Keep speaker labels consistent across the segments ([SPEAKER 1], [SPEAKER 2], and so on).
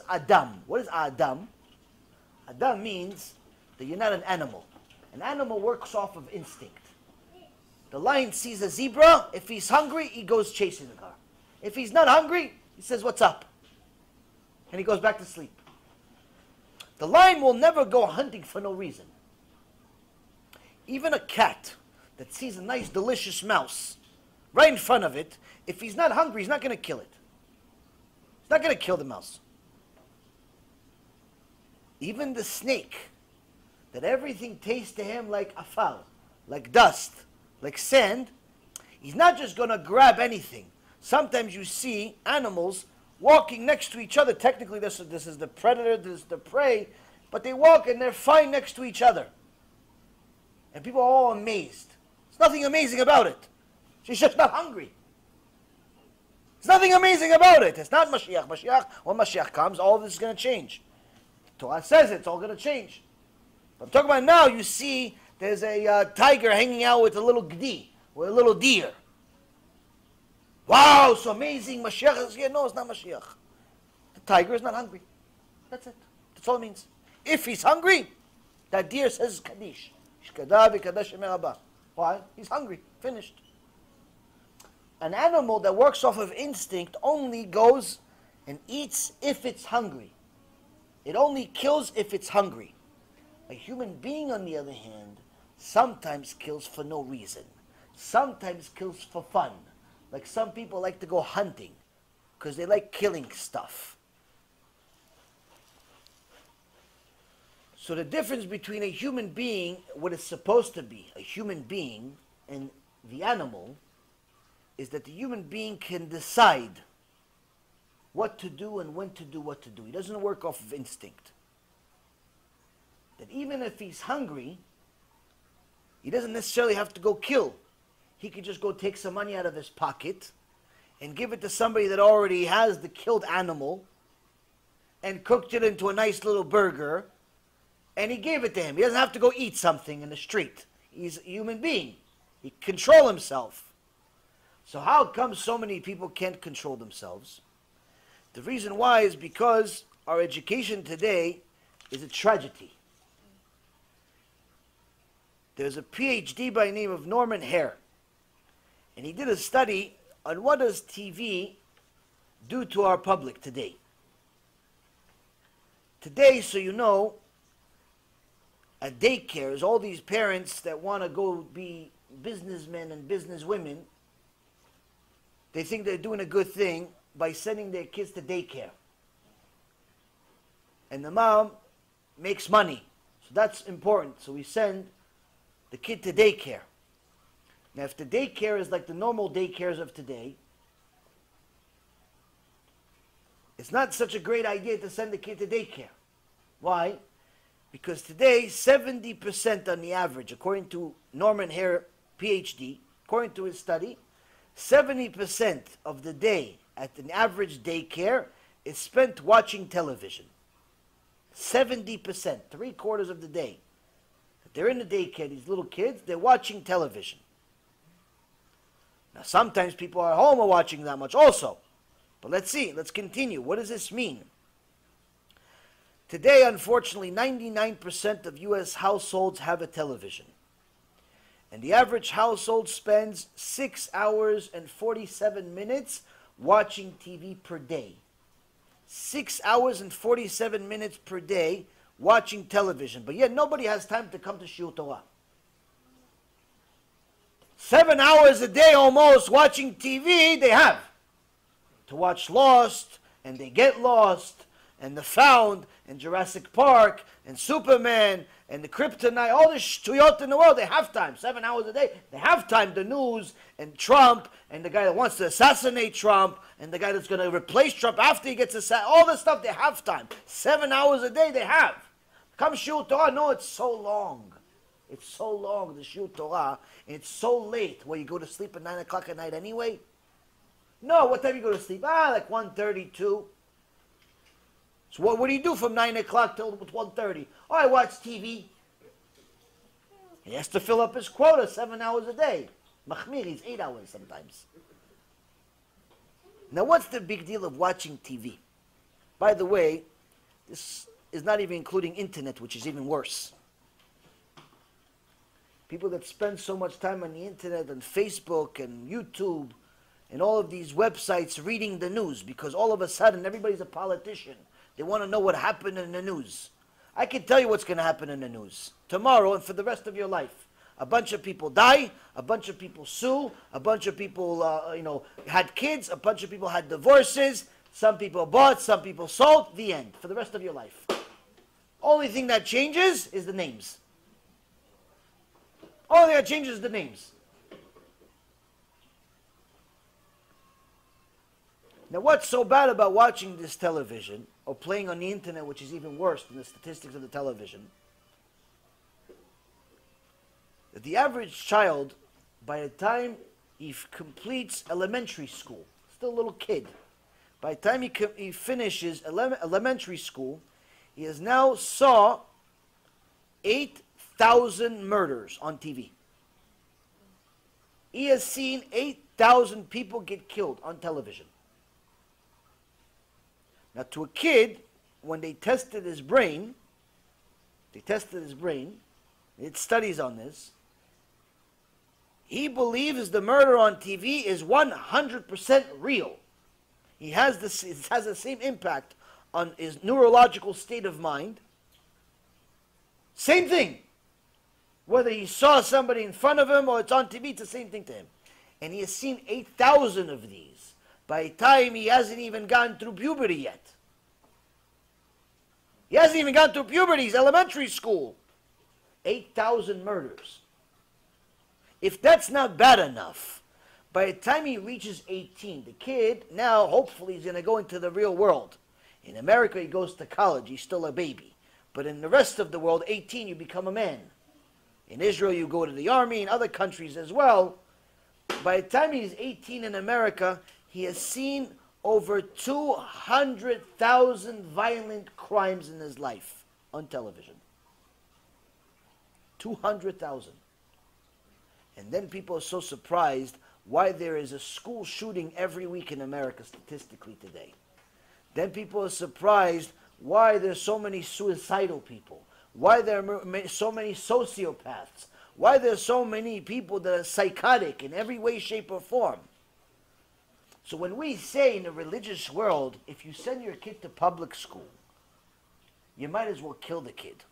[SPEAKER 1] Adam. What is Adam? Adam means that you're not an animal. An animal works off of instinct. The lion sees a zebra. If he's hungry, he goes chasing the car. If he's not hungry, he says, "What's up?" And he goes back to sleep. The lion will never go hunting for no reason. Even a cat that sees a nice, delicious mouse right in front of it, if he's not hungry, he's not going to kill it. He's not going to kill the mouse. Even the snake, that everything tastes to him like afal, like dust, like sand, he's not just going to grab anything. Sometimes you see animals walking next to each other. Technically, this is the predator, this is the prey, but they walk and they're fine next to each other. And people are all amazed. There's nothing amazing about it. She's just not hungry. There's nothing amazing about it. It's not Mashiach. When Mashiach comes, all of this is going to change. The Torah says it's all going to change. But I'm talking about now, you see there's a tiger hanging out with a little gdi, with a little deer. Wow, so amazing. Mashiach is here. No, it's not Mashiach. The tiger is not hungry. That's it. That's all it means. If he's hungry, that deer says Kaddish. Why? He's hungry. Finished. An animal that works off of instinct only goes and eats if it's hungry. It only kills if it's hungry. A human being, on the other hand, sometimes kills for no reason. Sometimes kills for fun. Like some people like to go hunting because they like killing stuff. So the difference between a human being, what it's supposed to be, a human being, and the animal, is that the human being can decide what to do and when to do what to do. He doesn't work off of instinct. That even if he's hungry, he doesn't necessarily have to go kill. He could just go take some money out of his pocket and give it to somebody that already has the killed animal and cooked it into a nice little burger, and he gave it to him. He doesn't have to go eat something in the street. He's a human being. He can control himself. So how come so many people can't control themselves? The reason why is because our education today is a tragedy. There's a PhD by the name of Norman Hare, and he did a study on what does TV do to our public today. Today, so you know, at daycares, all these parents that want to go be businessmen and businesswomen, they think they're doing a good thing by sending their kids to daycare. And the mom makes money. So that's important. So we send the kid to daycare. Now, if the daycare is like the normal daycares of today, it's not such a great idea to send the kid to daycare. Why? Because today, 70% on the average, according to Norman Hare, PhD, according to his study, 70% of the day at an average daycare is spent watching television. 70%, 3/4 of the day. They're in the daycare, these little kids, they're watching television. Now, sometimes people at home are watching that much also. But let's see, let's continue. What does this mean? Today, unfortunately, 99% of U.S. households have a television. And the average household spends 6 hours and 47 minutes watching TV per day. 6 hours and 47 minutes per day watching television. But yet nobody has time to come to Shiur Torah. 7 hours a day almost watching TV they have. To watch Lost, and they get lost, and The Found, and Jurassic Park, and Superman, and the Kryptonite, all the shtuyot in the world, they have time. 7 hours a day, they have time. The news, and Trump, and the guy that wants to assassinate Trump, and the guy that's going to replace Trump after he gets assassinated, all this stuff, they have time. 7 hours a day, they have. Come Shiur Torah, no, it's so long. It's so long, the Shiur Torah, and it's so late. Well, you go to sleep at 9 o'clock at night anyway? No, what time you go to sleep? Like 1:30, 2. So what do you do from 9 o'clock till 1:30? Oh, I watch TV. He has to fill up his quota 7 hours a day. Machmir, he's 8 hours sometimes. Now, what's the big deal of watching TV? By the way, This is not even including internet, which is even worse. People that spend so much time on the internet and Facebook and YouTube and all of these websites reading the news, because all of a sudden everybody's a politician. They want to know what happened in the news. I can tell you what's going to happen in the news tomorrow and for the rest of your life. A bunch of people die, a bunch of people sue, a bunch of people had kids, a bunch of people had divorces, some people bought, some people sold, the end, for the rest of your life. Only thing that changes is the names. Only thing that changes is the names. Now, what's so bad about watching this television or playing on the internet, which is even worse than the statistics of the television, that the average child, by the time he completes elementary school, still a little kid, by the time he finishes elementary school, he has now saw 8,000 murders on TV. He has seen 8,000 people get killed on television. Now, to a kid, when they tested his brain, it studies on this, he believes the murder on TV is 100% real. It has the same impact on his neurological state of mind. Same thing. Whether he saw somebody in front of him or it's on TV, it's the same thing to him. And he has seen 8,000 of these. By the time he hasn't even gone through puberty yet. He hasn't even gone through puberty. He's elementary school. 8,000 murders. If that's not bad enough, by the time he reaches 18, the kid now hopefully is going to go into the real world. In America, he goes to college. He's still a baby. But in the rest of the world, 18, you become a man. In Israel, you go to the army. In other countries as well. By the time he's 18 in America, he has seen over 200,000 violent crimes in his life on television. 200,000. And then people are so surprised why there is a school shooting every week in America statistically today. Then people are surprised why there's so many suicidal people, why there are so many sociopaths, why there's so many people that are psychotic in every way, shape, or form. So when we say in the religious world, if you send your kid to public school, you might as well kill the kid.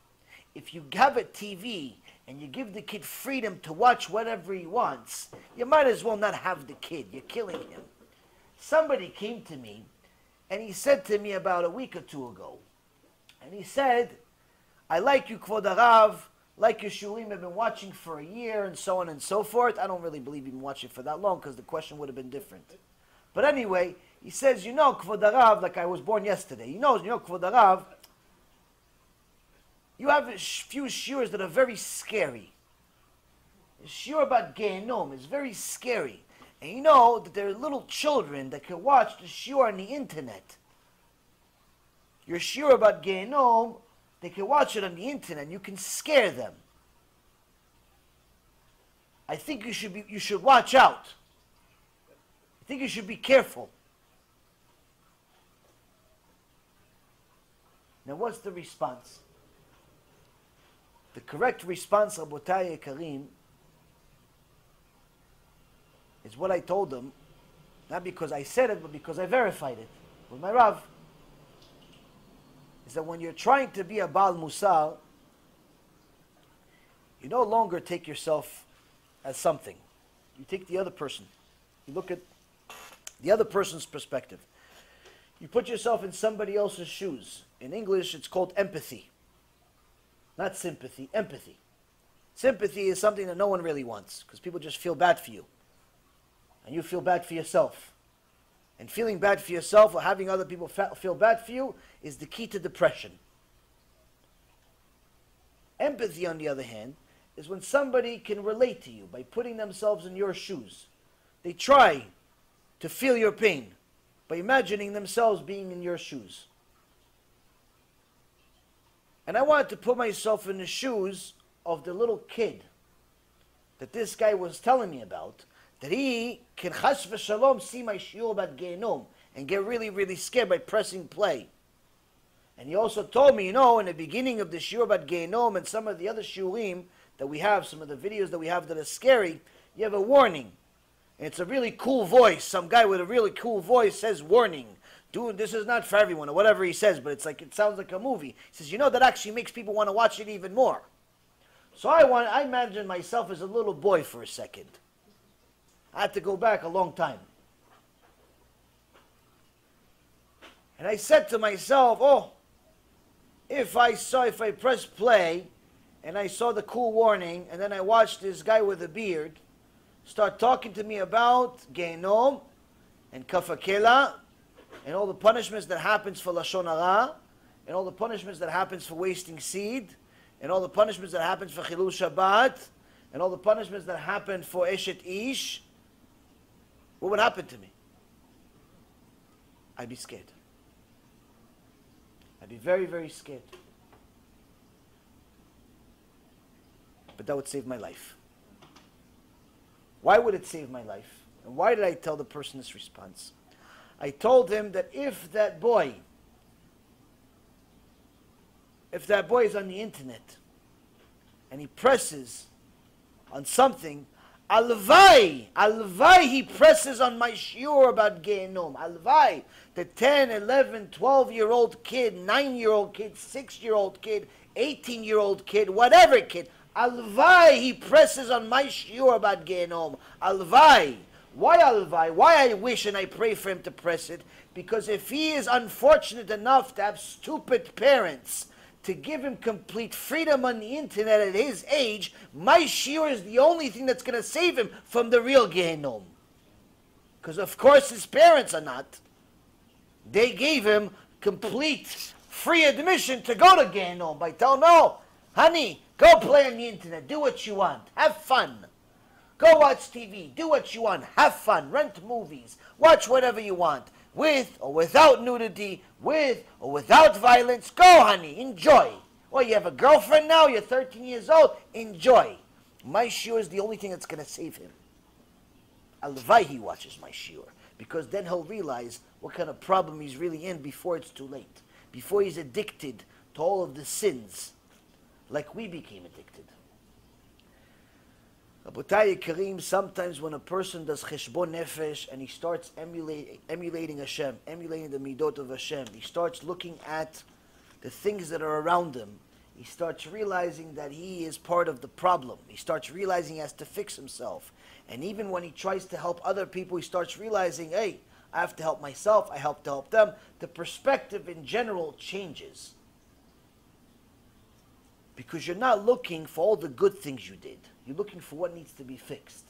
[SPEAKER 1] If you have a TV and you give the kid freedom to watch whatever he wants, you might as well not have the kid. You're killing him. Somebody came to me and he said to me about a week or two ago, and he said, I like you, Kvod Harav, like your shulim, I've been watching for a year, and so on and so forth. I don't really believe you've been watching for that long, because the question would have been different. But anyway, he says, you know, Kvod Harav, like I was born yesterday. You know, Kvod Harav, you have a few shiurs that are very scary. The shiur about Gehenom is very scary. And you know that there are little children that can watch the shiur on the internet. Your shiur about Gehenom, they can watch it on the internet and you can scare them. I think you should watch out. I think you should be careful. Now what's the response? The correct response, Rabotai Karim, is what I told them, not because I said it, but because I verified it with my Rav. Is that when you're trying to be a Baal Musar, you no longer take yourself as something. You take the other person. You look at the other person's perspective. You put yourself in somebody else's shoes. In English, it's called empathy. Not sympathy, empathy. Sympathy is something that no one really wants, because people just feel bad for you. And you feel bad for yourself. And feeling bad for yourself or having other people feel bad for you is the key to depression. Empathy, on the other hand, is when somebody can relate to you by putting themselves in your shoes. They try to feel your pain by imagining themselves being in your shoes. And I wanted to put myself in the shoes of the little kid that this guy was telling me about, that he can chas v'shalom see my shiur about Gehenom and get really, really scared by pressing play. And he also told me, you know, in the beginning of the shiur about Gehenom and some of the other shiurim that we have, some of the videos that we have that are scary, you have a warning. And it's a really cool voice. Some guy with a really cool voice says warning. Dude, this is not for everyone, or whatever he says, but it's like, it sounds like a movie. He says, you know, that actually makes people want to watch it even more. So I imagined myself as a little boy for a second. I had to go back a long time. And I said to myself, oh, if I press play and I saw the cool warning and then I watched this guy with a beard start talking to me about Gehenom and Kafakela and all the punishments that happens for Lashon Hara and all the punishments that happens for wasting seed and all the punishments that happens for Chilul Shabbat and all the punishments that happen for Eshet Ish, what would happen to me? I'd be scared. I'd be very, very scared. But that would save my life. Why would it save my life? And why did I tell the person this response? I told him that if that boy is on the internet and he presses on something, alvai he presses on my shiur about Gehenom. Alvai, the 10, 11, 12-year-old kid, 9-year-old kid, 6-year-old kid, 18-year-old kid, whatever kid, alvai he presses on my shiur about Gehenom. Alvai. Why alvai? Why I wish and I pray for him to press it? Because if he is unfortunate enough to have stupid parents to give him complete freedom on the internet at his age, my shiur is the only thing that's going to save him from the real Gehenom. Because of course his parents are not. They gave him complete free admission to go to Gehenom by telling, no, honey, go play on the internet, do what you want, have fun. Go watch TV, do what you want, have fun, rent movies, watch whatever you want. With or without nudity, with or without violence, go honey, enjoy. Well, you have a girlfriend now, you're 13 years old, enjoy. My shiur is the only thing that's going to save him. Alvai he watches my shiur, because then he'll realize what kind of problem he's really in before it's too late. Before he's addicted to all of the sins, like we became addicted. Rabotai Kareem, sometimes when a person does cheshbon nefesh and he starts emulating Hashem, emulating the midot of Hashem, he starts looking at the things that are around him, he starts realizing that he is part of the problem. He starts realizing he has to fix himself. And even when he tries to help other people, he starts realizing, hey, I have to help myself, I have to help them. The perspective in general changes. Because you're not looking for all the good things you did. You're looking for what needs to be fixed.